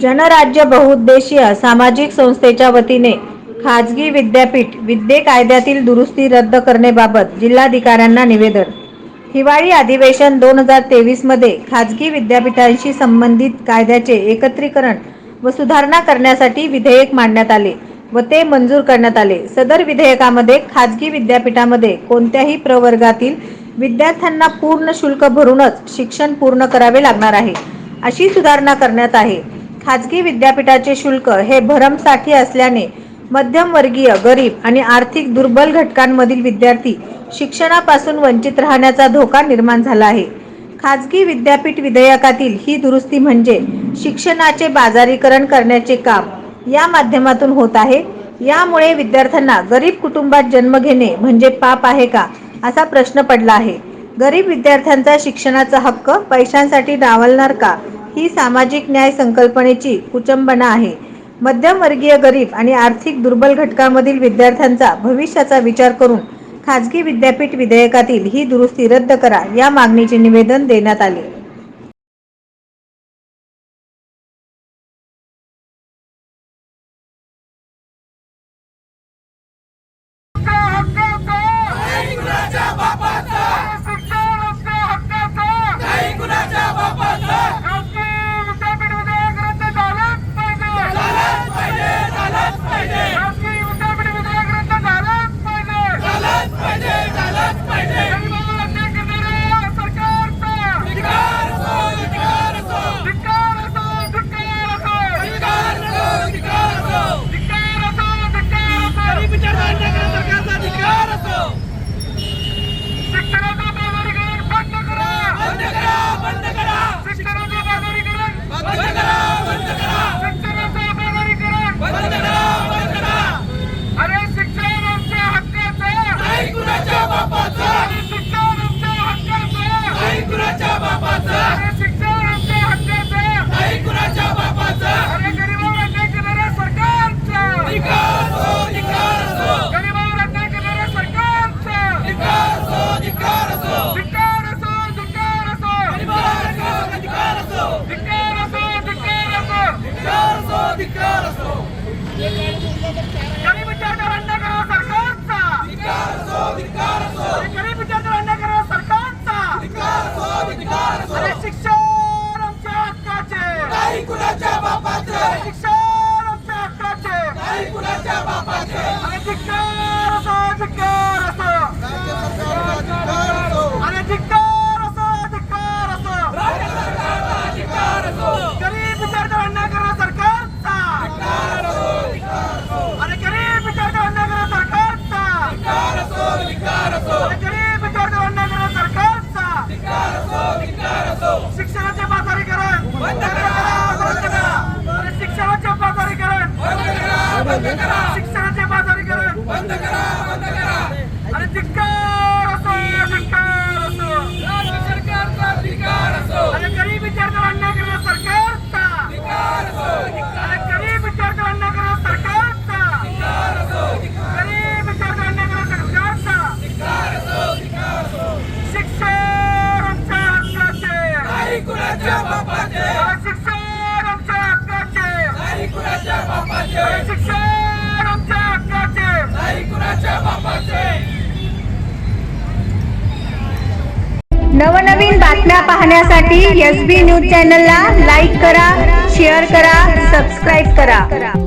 जनराज्य बहुउद्देशीय सामाजिक संस्थेच्या वतीने खाजगी विद्यापीठ विद्ये कायद्यातील दुरुस्ती रद्द करण्याबाबत जिल्हाधिकाऱ्यांना निवेदन। हिवाळी अधिवेशन 2023 मध्ये खाजगी विद्यापीठांशी संबंधित कायद्याचे एकत्रीकरण व सुधारणा करण्यासाठी विधेयक मांडण्यात आले व ते मंजूर करण्यात आले। सदर विधेयकामध्ये खाजगी विद्यापीठामध्ये कोणत्याही प्रवर्गातील विद्यार्थ्यांना पूर्ण शुल्क भरूनच शिक्षण पूर्ण करावे लागणार आहे, अशी सुधारणा करण्यात आहे। खाजगी विद्यापीठाचे शुल्क हे भरमसाठी असल्याने मध्यमवर्गीय, गरीब आणि आर्थिक दुर्बल घटकांमधील विद्यार्थी शिक्षणापासून वंचित राहण्याचा धोका निर्माण झाला आहे। खाजगी विद्यापीठ विधेयकातील ही दुरुस्ती म्हणजे शिक्षणाचे बाजारीकरण करण्याचे काम या माध्यमातून होत आहे। यामुळे विद्यार्थ्यांना गरीब कुटुंबात जन्म घेणे म्हणजे पाप आहे का, असा प्रश्न पडला आहे। गरीब विद्यार्थ्यांचा शिक्षणाचा हक्क पैशांसाठी डावलणार का, ही सामाजिक न्याय संकल्पनेची कुचंबना आहे। मध्यमवर्गीय, गरीब आणि आर्थिक दुर्बल घटकांमधील विद्यार्थ्यांचा भविष्याचा विचार करून खाजगी विद्यापीठ विधेयकातील ही दुरुस्ती रद्द करा, या मागणीचे निवेदन देण्यात आले। शिक्षणाचे बाजारीकरण बंद करा, बंद करा। आणि धिक्कार असो, धिक्कार असो, राज्य सरकारचा धिक्कार असो, आणि गरीब विद्यार्थ्यांना करणाऱ्या सरकारचा धिक्कार असो, आणि गरीब विद्यार्थ्यांना करणाऱ्या सरकारचा धिक्कार असो, गरीब विद्यार्थ्यांना करणाऱ्या सरकारचा धिक्कार असो, धिक्कार असो। शिक्षण आमच्या हक्काचे, नाही कुणाच्या बापाचे। शिक्षण आमच्या हक्काचे, नाही कुणाच्या बापाचे। शिक्षण नवनवीन बातम्या पाहण्यासाठी SB न्यूज चॅनलला लाईक करा, शेअर करा, सबस्क्राईब करा।